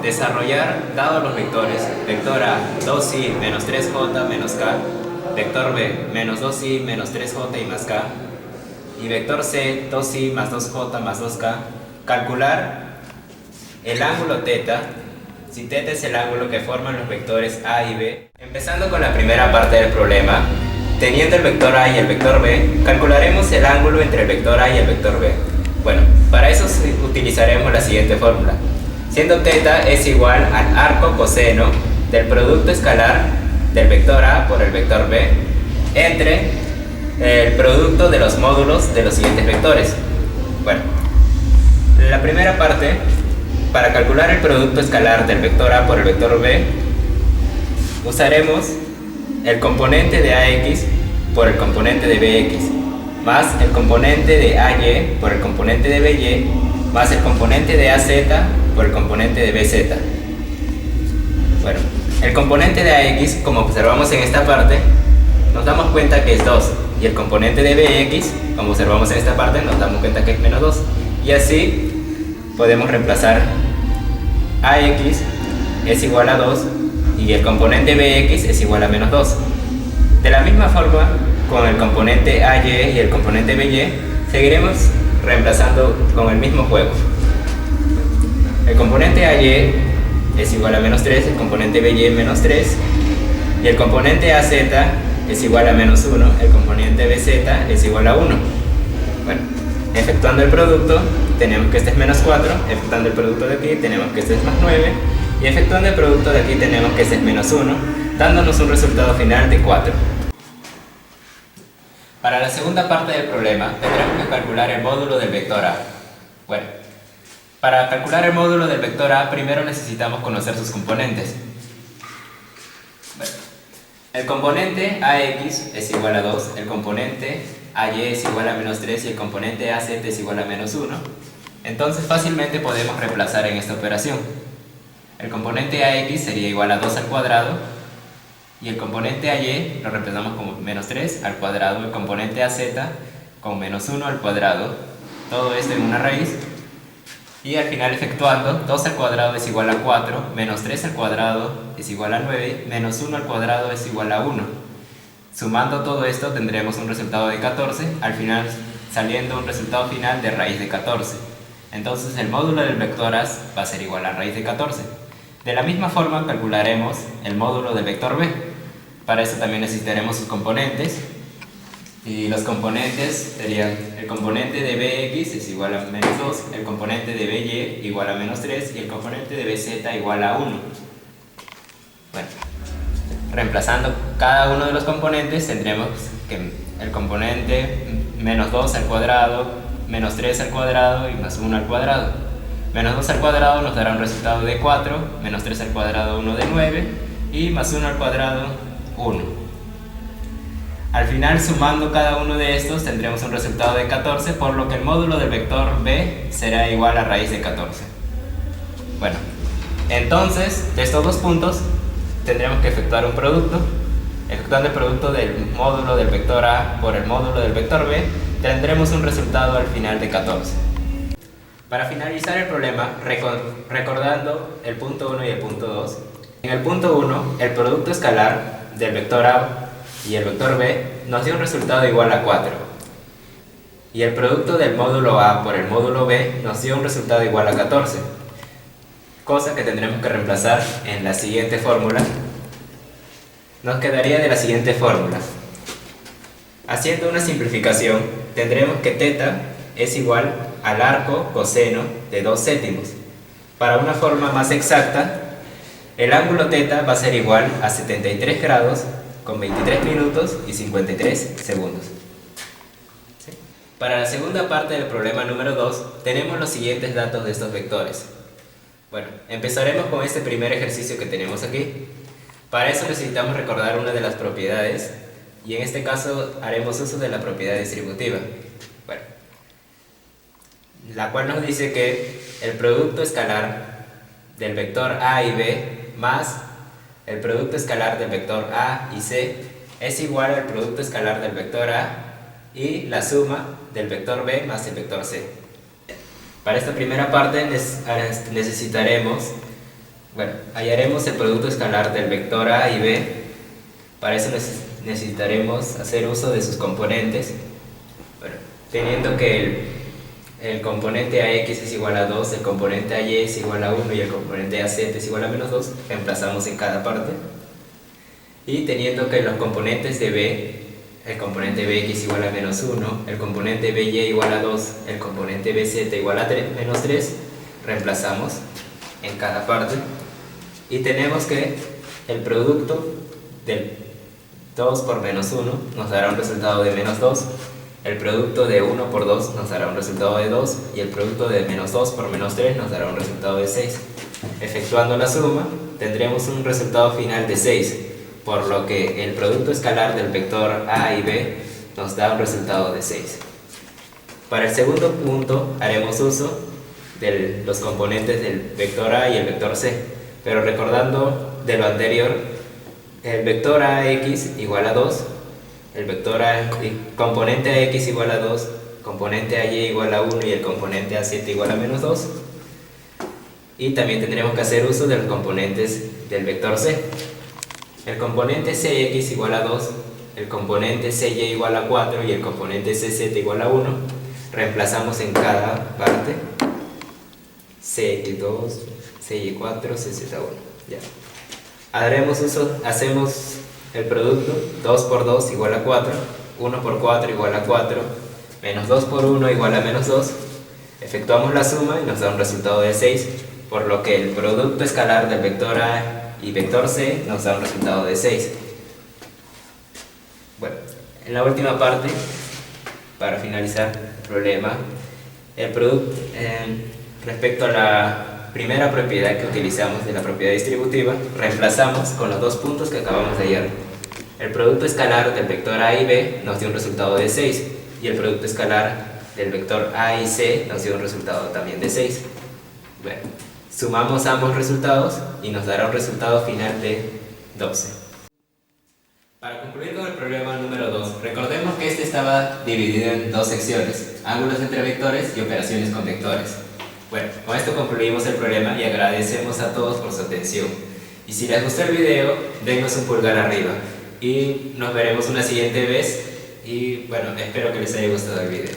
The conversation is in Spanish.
Desarrollar, dados los vectores, vector A, 2i menos 3j menos k, vector B, menos 2i menos 3j y más k, y vector C, 2i más 2j más 2k, calcular el ángulo θ, si θ es el ángulo que forman los vectores A y B. Empezando con la primera parte del problema, teniendo el vector A y el vector B, calcularemos el ángulo entre el vector A y el vector B. Bueno, para eso utilizaremos la siguiente fórmula. Siendo θ es igual al arco coseno del producto escalar del vector A por el vector B entre el producto de los módulos de los siguientes vectores. Bueno, la primera parte, para calcular el producto escalar del vector A por el vector B, usaremos el componente de AX por el componente de BX, más el componente de AY por el componente de BY, más el componente de AZ por el componente de BZ. Bueno, el componente de AX, como observamos en esta parte, nos damos cuenta que es 2, y el componente de BX, como observamos en esta parte, nos damos cuenta que es menos 2, y así podemos reemplazar AX es igual a 2 y el componente BX es igual a menos 2. De la misma forma, con el componente AY y el componente BY, seguiremos reemplazando con el mismo juego. El componente AY es igual a menos 3, el componente BY menos 3, y el componente AZ es igual a menos 1, el componente BZ es igual a 1. Bueno, efectuando el producto, tenemos que este es menos 4, efectuando el producto de aquí, tenemos que este es más 9, y efectuando el producto de aquí, tenemos que este es menos 1, dándonos un resultado final de 4. Para la segunda parte del problema, tendremos que calcular el módulo del vector A. Bueno, para calcular el módulo del vector A, primero necesitamos conocer sus componentes. Bueno, el componente AX es igual a 2, el componente AY es igual a menos 3 y el componente AZ es igual a menos 1. Entonces fácilmente podemos reemplazar en esta operación. El componente AX sería igual a 2 al cuadrado, y el componente AY lo reemplazamos como menos 3 al cuadrado, el componente AZ con menos 1 al cuadrado, todo esto en una raíz, y al final efectuando 2 al cuadrado es igual a 4, menos 3 al cuadrado es igual a 9, menos 1 al cuadrado es igual a 1. Sumando todo esto tendremos un resultado de 14, al final saliendo un resultado final de raíz de 14. Entonces el módulo del vector A va a ser igual a raíz de 14. De la misma forma calcularemos el módulo del vector B. Para eso también necesitaremos sus componentes, y los componentes serían el componente de BX es igual a menos 2, el componente de BY igual a menos 3 y el componente de BZ igual a 1. Bueno, reemplazando cada uno de los componentes tendremos que el componente menos 2 al cuadrado, menos 3 al cuadrado y más 1 al cuadrado. Menos 2 al cuadrado nos dará un resultado de 4, menos 3 al cuadrado 1 de 9 y más 1 al cuadrado 1. Al final, sumando cada uno de estos, tendremos un resultado de 14, por lo que el módulo del vector B será igual a raíz de 14. Bueno, entonces, de estos dos puntos, tendremos que efectuar un producto. Efectuando el producto del módulo del vector A por el módulo del vector B, tendremos un resultado al final de 14. Para finalizar el problema, recordando el punto 1 y el punto 2, en el punto 1, el producto escalar del vector A y el vector B nos dio un resultado igual a 4, y el producto del módulo A por el módulo B nos dio un resultado igual a 14, cosa que tendremos que reemplazar en la siguiente fórmula. Nos quedaría de la siguiente fórmula. Haciendo una simplificación, tendremos que θ es igual al arco coseno de 2 séptimos. Para una forma más exacta, el ángulo θ va a ser igual a 73 grados con 23 minutos y 53 segundos. ¿Sí? Para la segunda parte del problema número 2, tenemos los siguientes datos de estos vectores. Bueno, empezaremos con este primer ejercicio que tenemos aquí. Para eso necesitamos recordar una de las propiedades, y en este caso haremos uso de la propiedad distributiva. Bueno, la cual nos dice que el producto escalar del vector A y B más el producto escalar del vector A y C es igual al producto escalar del vector A y la suma del vector B más el vector C. Para esta primera parte necesitaremos Bueno, hallaremos el producto escalar del vector A y B. Para eso necesitaremos hacer uso de sus componentes. Bueno, teniendo que el componente AX es igual a 2, el componente AY es igual a 1 y el componente AZ es igual a menos 2, reemplazamos en cada parte. Y teniendo que los componentes de B, el componente BX igual a menos 1, el componente BY igual a 2, el componente BZ igual a menos 3, reemplazamos en cada parte. Y tenemos que el producto del 2 por menos 1 nos dará un resultado de menos 2, el producto de 1 por 2 nos dará un resultado de 2 y el producto de menos 2 por menos 3 nos dará un resultado de 6. Efectuando la suma tendremos un resultado final de 6, por lo que el producto escalar del vector A y B nos da un resultado de 6. Para el segundo punto haremos uso de los componentes del vector A y el vector C. Pero recordando de lo anterior, el vector AX igual a 2, el vector componente AX igual a 2, componente AY igual a 1 y el componente AZ igual a menos 2. Y también tendremos que hacer uso de los componentes del vector C. El componente CX igual a 2, el componente CY igual a 4 y el componente CZ igual a 1. Reemplazamos en cada parte. CY2, CY4, CZ1. Ya. Hacemos el producto 2 por 2 igual a 4, 1 por 4 igual a 4, menos 2 por 1 igual a menos 2. Efectuamos la suma y nos da un resultado de 6, por lo que el producto escalar del vector A y vector C nos da un resultado de 6. Bueno, en la última parte, para finalizar el problema, el producto respecto a la primera propiedad que utilizamos de la propiedad distributiva, reemplazamos con los dos puntos que acabamos de hallar. El producto escalar del vector A y B nos dio un resultado de 6 y el producto escalar del vector A y C nos dio un resultado también de 6. Bueno, sumamos ambos resultados y nos dará un resultado final de 12. Para concluir con el problema número 2, recordemos que este estaba dividido en dos secciones: ángulos entre vectores y operaciones con vectores. Bueno, con esto concluimos el problema y agradecemos a todos por su atención. Y si les gustó el video, denos un pulgar arriba. Y nos veremos una siguiente vez. Y bueno, espero que les haya gustado el video.